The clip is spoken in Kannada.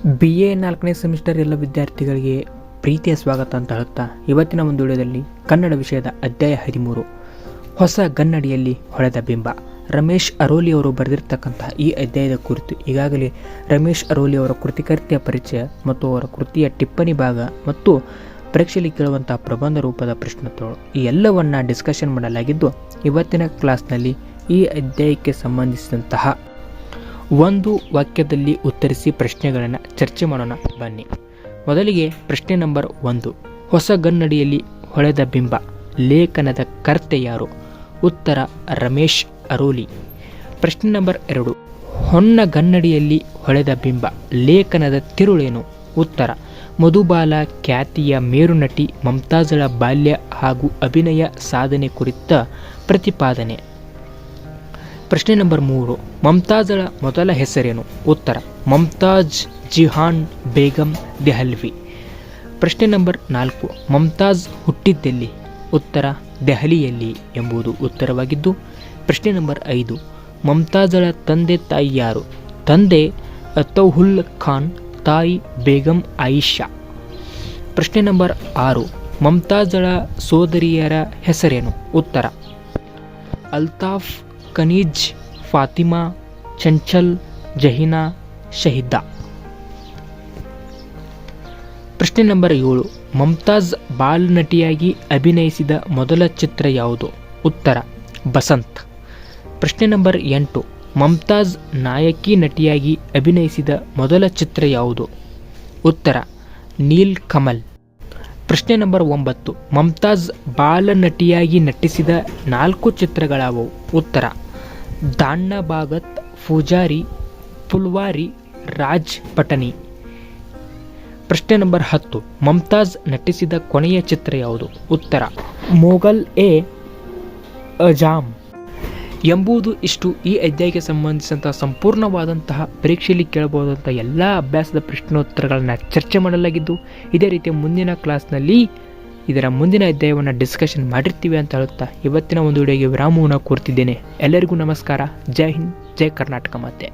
BA 4ನೇ ಸೆಮಿಸ್ಟರ್ ಎಲ್ಲ ವಿದ್ಯಾರ್ಥಿಗಳಿಗೆ ಪ್ರೀತಿಯ ಸ್ವಾಗತ ಅಂತ ಹೇಳುತ್ತಾ ಇವತ್ತಿನ ಒಂದು ವಿಡಿಯೋದಲ್ಲಿ ಕನ್ನಡ ವಿಷಯದ ಅಧ್ಯಾಯ 13 ಹೊಸ ಗನ್ನಡಿಯಲ್ಲಿ ಹೊಳೆದ ಬಿಂಬ ರಮೇಶ್ ಅರೋಲಿ ಅವರು ಬರೆದಿರ್ತಕ್ಕಂತಹ ಈ ಅಧ್ಯಾಯದ ಕುರಿತು ಈಗಾಗಲೇ ರಮೇಶ್ ಅರೋಲಿ ಅವರ ಕೃತಿಕರ್ತೆಯ ಪರಿಚಯ ಮತ್ತು ಅವರ ಕೃತಿಯ ಟಿಪ್ಪಣಿ ಭಾಗ ಮತ್ತು ಪರೀಕ್ಷೆಯಲ್ಲಿ ಕೇಳುವಂತಹ ಪ್ರಬಂಧ ರೂಪದ ಪ್ರಶ್ನೋತ್ತರಗಳು ಈ ಎಲ್ಲವನ್ನ ಡಿಸ್ಕಷನ್ ಮಾಡಲಾಗಿದ್ದು ಇವತ್ತಿನ ಕ್ಲಾಸ್ನಲ್ಲಿ ಈ ಅಧ್ಯಾಯಕ್ಕೆ ಸಂಬಂಧಿಸಿದಂತಹ ಒಂದು ವಾಕ್ಯದಲ್ಲಿ ಉತ್ತರಿಸಿ ಪ್ರಶ್ನೆಗಳನ್ನು ಚರ್ಚೆ ಮಾಡೋಣ ಬನ್ನಿ. ಮೊದಲಿಗೆ ಪ್ರಶ್ನೆ ನಂಬರ್ 1, ಹೊಸ ಗನ್ನಡಿಯಲ್ಲಿ ಹೊಳೆದ ಬಿಂಬ ಲೇಖನದ ಕರ್ತೆ ಯಾರು? ಉತ್ತರ ರಮೇಶ್ ಅರೋಲಿ. ಪ್ರಶ್ನೆ ನಂಬರ್ 2, ಹೊನ್ನ ಗನ್ನಡಿಯಲ್ಲಿ ಹೊಳೆದ ಬಿಂಬ ಲೇಖನದ ತಿರುಳೇನು? ಉತ್ತರ ಮಧುಬಾಲ ಖ್ಯಾತಿಯ ಮೇರುನಟಿ ಮಮತಾಜಳ ಬಾಲ್ಯ ಹಾಗೂ ಅಭಿನಯ ಸಾಧನೆ ಕುರಿತ ಪ್ರತಿಪಾದನೆ. ಪ್ರಶ್ನೆ ನಂಬರ್ 3, ಮಮತಾಜಳ ಮೊದಲ ಹೆಸರೇನು? ಉತ್ತರ ಮಮತಾಜ್ ಜಿಹಾನ್ ಬೇಗಂ ದೆಹಲ್ವಿ. ಪ್ರಶ್ನೆ ನಂಬರ್ 4, ಮಮತಾಜ್ ಹುಟ್ಟಿದ್ದೆಲ್ಲಿ? ಉತ್ತರ ದೆಹಲಿಯಲ್ಲಿ ಎಂಬುದು ಉತ್ತರವಾಗಿದ್ದು. ಪ್ರಶ್ನೆ ನಂಬರ್ 5, ಮಮತಾಜಳ ತಂದೆ ತಾಯಿ ಯಾರು? ತಂದೆ ಅತೌಹುಲ್ ಖಾನ್, ತಾಯಿ ಬೇಗಂ ಆಯಿಷಾ. ಪ್ರಶ್ನೆ ನಂಬರ್ 6, ಮಮತಾಜಳ ಸೋದರಿಯರ ಹೆಸರೇನು? ಉತ್ತರ ಅಲ್ತಾಫ್, ಕನೀಜ್, ಫಾತಿಮಾ, ಚಂಚಲ್, ಜಹಿನಾ, ಶಹಿದಾ. ಪ್ರಶ್ನೆ ನಂಬರ್ 7, ಮಮತಾಜ್ ಬಾಲನಟಿಯಾಗಿ ಅಭಿನಯಿಸಿದ ಮೊದಲ ಚಿತ್ರ ಯಾವುದು? ಉತ್ತರ ಬಸಂತ್. ಪ್ರಶ್ನೆ ನಂಬರ್ 8, ಮಮತಾಜ್ ನಾಯಕಿ ನಟಿಯಾಗಿ ಅಭಿನಯಿಸಿದ ಮೊದಲ ಚಿತ್ರ ಯಾವುದು? ಉತ್ತರ ನೀಲ್ ಕಮಲ್. ಪ್ರಶ್ನೆ ನಂಬರ್ 9, ಮಮತಾಜ್ ಬಾಲನಟಿಯಾಗಿ ನಟಿಸಿದ 4 ಚಿತ್ರಗಳಾವವು? ಉತ್ತರ ದಾಣ್ಣ ಭಾಗತ್, ಪೂಜಾರಿ, ಫುಲ್ವಾರಿ, ರಾಜ್ ಪಟನಿ. ಪ್ರಶ್ನೆ ನಂಬರ್ 10, ಮಮತಾಜ್ ನಟಿಸಿದ ಕೊನೆಯ ಚಿತ್ರ ಯಾವುದು? ಉತ್ತರ ಮೊಘಲ್ ಎ ಅಜಾಮ್. ಎಂಬುದು ಇಷ್ಟು ಈ ಅಧ್ಯಾಯಕ್ಕೆ ಸಂಬಂಧಿಸಿದಂತಹ ಸಂಪೂರ್ಣವಾದಂತಹ ಪರೀಕ್ಷೆಯಲ್ಲಿ ಕೇಳಬಹುದಂತಹ ಎಲ್ಲ ಅಭ್ಯಾಸದ ಪ್ರಶ್ನೋತ್ತರಗಳನ್ನು ಚರ್ಚೆ ಮಾಡಲಾಗಿದ್ದು, ಇದೇ ರೀತಿಯ ಮುಂದಿನ ಕ್ಲಾಸ್ನಲ್ಲಿ ಇದರ ಮುಂದಿನ ಅಧ್ಯಾಯವನ್ನು ಡಿಸ್ಕಷನ್ ಮಾಡಿರ್ತೀವಿ ಅಂತ ಹೇಳುತ್ತಾ ಇವತ್ತಿನ ಒಂದು ವಿಡಿಯೋಗೆ ವಿರಾಮವನ್ನು ಕೋರ್ತಿದ್ದೇನೆ. ಎಲ್ಲರಿಗೂ ನಮಸ್ಕಾರ. ಜೈ ಹಿಂದ್, ಜೈ ಕರ್ನಾಟಕ ಮಾತೆ.